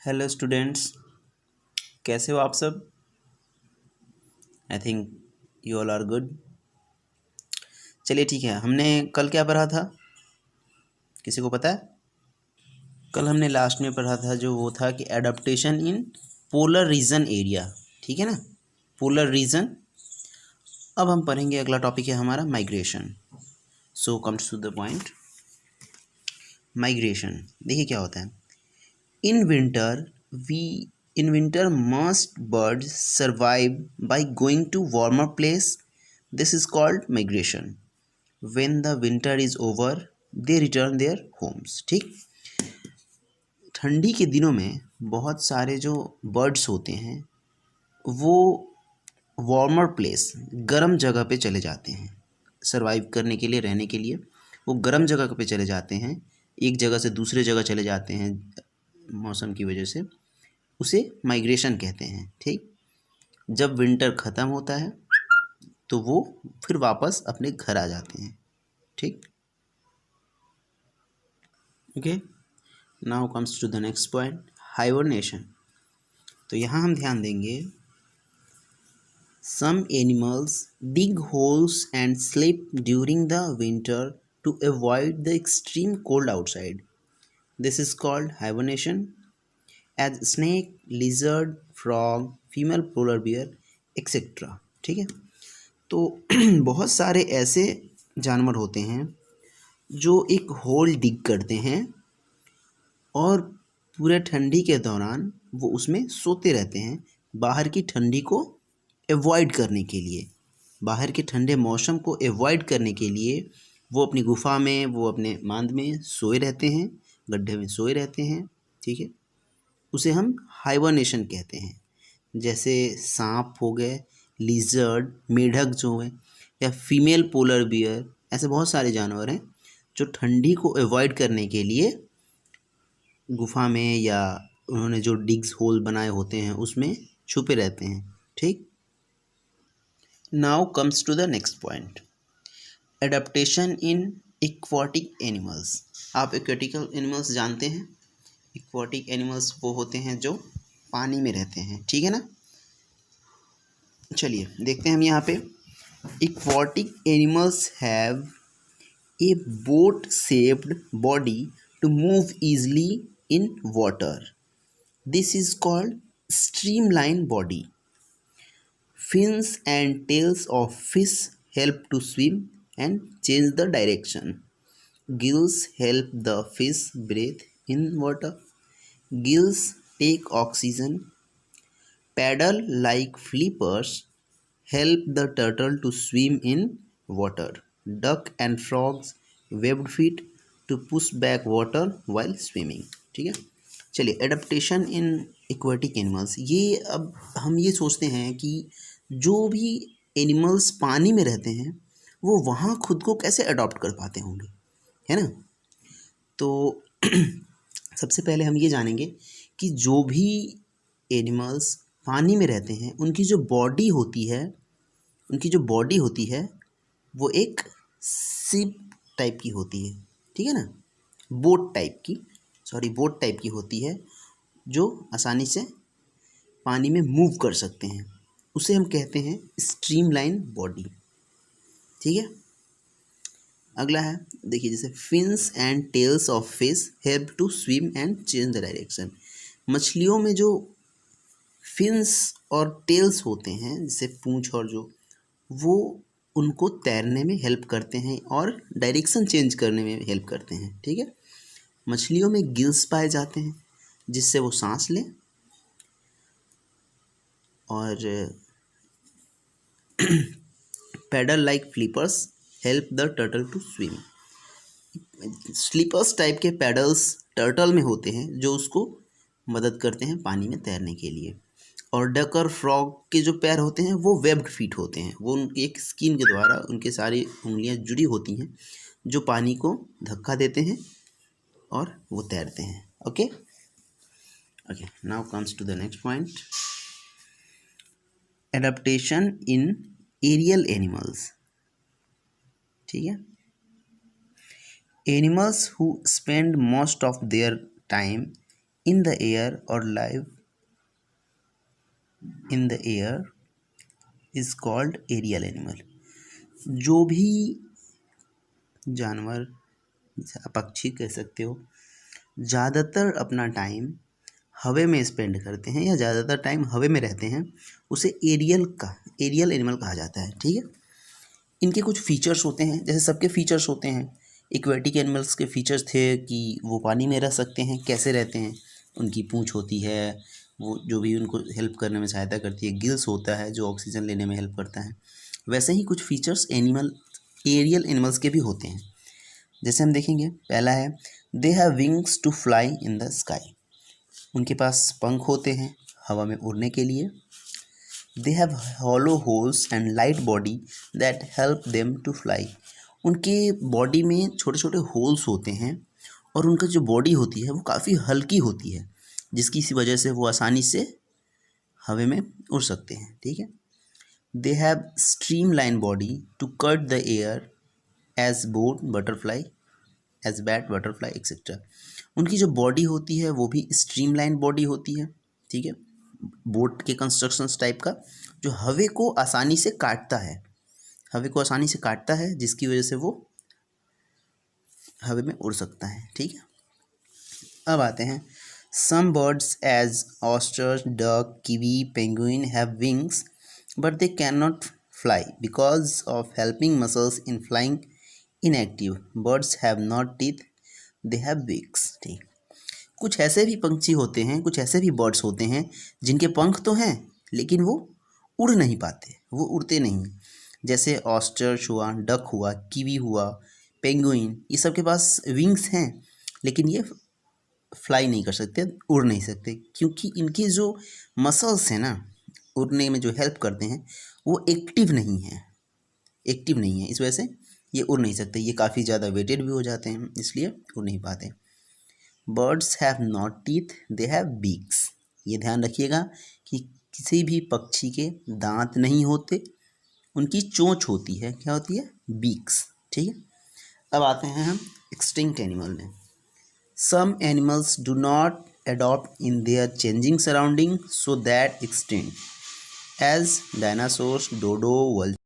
Hello students, कैसे हो आप सब। I think you all are good. चलिए ठीक है, हमने कल क्या पढ़ा था, किसी को पता है? कल हमने लास्ट में पढ़ा था जो वो था कि adaptation in polar region area, ठीक है ना, पोलर रीजन। अब हम पढ़ेंगे, अगला टॉपिक है हमारा migration. So comes to the point. Migration देखिए क्या होता है। In winter we in winter most birds survive by going to warmer place. This is called migration. When the winter is over, they return their homes. ठीक। ठंडी के दिनों में बहुत सारे जो बर्ड्स होते हैं वो वार्मर प्लेस, गर्म जगह पे चले जाते हैं सरवाइव करने के लिए, रहने के लिए। वो गर्म जगह पे चले जाते हैं, एक जगह से दूसरे जगह चले जाते हैं मौसम की वजह से। उसे माइग्रेशन कहते हैं। ठीक। जब विंटर ख़त्म होता है तो वो फिर वापस अपने घर आ जाते हैं। ठीक। Okay, now comes to the next point, hibernation. तो यहाँ हम ध्यान देंगे, some animals dig holes and sleep during the winter to avoid the extreme cold outside. This is called hibernation. As snake, lizard, frog, female polar bear etcetera. ठीक है। तो बहुत सारे ऐसे जानवर होते हैं जो एक होल डिग करते हैं और पूरे ठंडी के दौरान वो उसमें सोते रहते हैं, बाहर की ठंडी को एवॉइड करने के लिए, बाहर के ठंडे मौसम को एवॉइड करने के लिए वो अपनी गुफा में, वो अपने मांद में सोए रहते हैं, गड्ढे में सोए रहते हैं। ठीक है। उसे हम हाइबरनेशन कहते हैं। जैसे सांप हो गए, लिजर्ड, मेढक जो है, या फीमेल पोलर बियर, ऐसे बहुत सारे जानवर हैं जो ठंडी को अवॉइड करने के लिए गुफा में या उन्होंने जो डिग्स होल बनाए होते हैं उसमें छुपे रहते हैं। ठीक। Now comes to the next point, adaptation in aquatic animals. आप एक्वाटिकल एनिमल्स जानते हैं। एक्वाटिक एनिमल्स वो होते हैं जो पानी में रहते हैं। ठीक है ना। चलिए देखते हैं हम यहाँ पे, aquatic animals have a boat shaped body to move easily in water. This is called streamline body. Fins and tails of fish help to swim and change the direction. Gills help the fish breathe in water. Gills take oxygen. Paddle like flippers help the turtle to swim in water. Duck and frogs webbed feet to push back water while swimming. ठीक है। चलिए, adaptation in aquatic animals, ये अब हम ये सोचते हैं कि जो भी एनिमल्स पानी में रहते हैं वो वहाँ खुद को कैसे अडॉप्ट कर पाते होंगे, है ना। तो सबसे पहले हम ये जानेंगे कि जो भी एनिमल्स पानी में रहते हैं उनकी जो बॉडी होती है वो एक शिप टाइप की होती है। ठीक है ना, बोट टाइप की होती है जो आसानी से पानी में मूव कर सकते हैं। उसे हम कहते हैं स्ट्रीमलाइन बॉडी। ठीक है। अगला है, देखिए, जैसे fins and tails of fish help to swim and change the direction. मछलियों में जो फिन्स और टेल्स होते हैं, जैसे पूंछ और जो, वो उनको तैरने में हेल्प करते हैं और डायरेक्शन चेंज करने में हेल्प करते हैं। ठीक है। मछलियों में गिल्स पाए जाते हैं जिससे वो सांस लें, और paddle like flippers help the turtle to swim. Slippers type के पैडल्स टर्टल में होते हैं जो उसको मदद करते हैं पानी में तैरने के लिए। और डक और फ्रॉग के जो पैर होते हैं वो वेब्ड फीट होते हैं, वो उनकी एक स्किन के द्वारा उनके सारी उंगलियां जुड़ी होती हैं जो पानी को धक्का देते हैं और वो तैरते हैं। Okay okay, now comes to the next point, adaptation in aerial animals. ठीक है। Animals who spend most of their time in the air और live in the air is called aerial animal. जो भी जानवर, पक्षी कह सकते हो, ज़्यादातर अपना टाइम हवा में स्पेंड करते हैं या ज़्यादातर टाइम हवा में रहते हैं, उसे एरियल एनिमल कहा जाता है। ठीक है। इनके कुछ फीचर्स होते हैं, जैसे सबके फीचर्स होते हैं। एक्वेटिक एनिमल्स के फीचर्स थे कि वो पानी में रह सकते हैं। कैसे रहते हैं? उनकी पूंछ होती है, वो जो भी उनको हेल्प करने में सहायता करती है। गिल्स होता है जो ऑक्सीजन लेने में हेल्प करता है। वैसे ही कुछ फीचर्स एरियल एनिमल्स के भी होते हैं। जैसे हम देखेंगे, पहला है they have wings to fly in the sky. उनके पास पंख होते हैं हवा में उड़ने के लिए। They have hollow holes and light body that help them to fly. उनके बॉडी में छोटे छोटे होल्स होते हैं और उनका जो बॉडी होती है वो काफ़ी हल्की होती है, जिसकी सी वजह से वो आसानी से हवा में उड़ सकते हैं। ठीक है। They have streamline body to cut the air as bat butterfly etcetera. उनकी जो बॉडी होती है वो भी स्ट्रीमलाइन बॉडी होती है। ठीक है। बोट के कंस्ट्रक्शंस टाइप का, जो हवा को आसानी से काटता है, जिसकी वजह से वो हवा में उड़ सकता है। ठीक है। अब आते हैं, some birds as ostriches, duck, kiwi, penguin have wings but they can not fly because of helping muscles in flying inactive. Birds have not teeth, they have beaks. ठीक। कुछ ऐसे भी पंछी होते हैं, कुछ ऐसे भी बर्ड्स होते हैं जिनके पंख तो हैं लेकिन वो उड़ नहीं पाते, वो उड़ते नहीं। जैसे ऑस्टर्च हुआ, डक हुआ, कीवी हुआ, पेंगुइन, ये सब के पास विंग्स हैं लेकिन ये फ्लाई नहीं कर सकते, उड़ नहीं सकते, क्योंकि इनकी जो मसल्स हैं ना, उड़ने में जो हेल्प करते हैं, वो एक्टिव नहीं है। इस वजह से ये उड़ नहीं सकते। ये काफ़ी ज़्यादा वेटेड भी हो जाते हैं, इसलिए उड़ नहीं पाते। Birds have not teeth, they have beaks. ये ध्यान रखिएगा कि किसी भी पक्षी के दांत नहीं होते, उनकी चोंच होती है। क्या होती है? बीक्स। ठीक है। अब आते हैं हम एक्सटिंक्ट एनिमल में। Some animals do not adopt in their changing surrounding so that extinct, as dinosaurs, डोडो,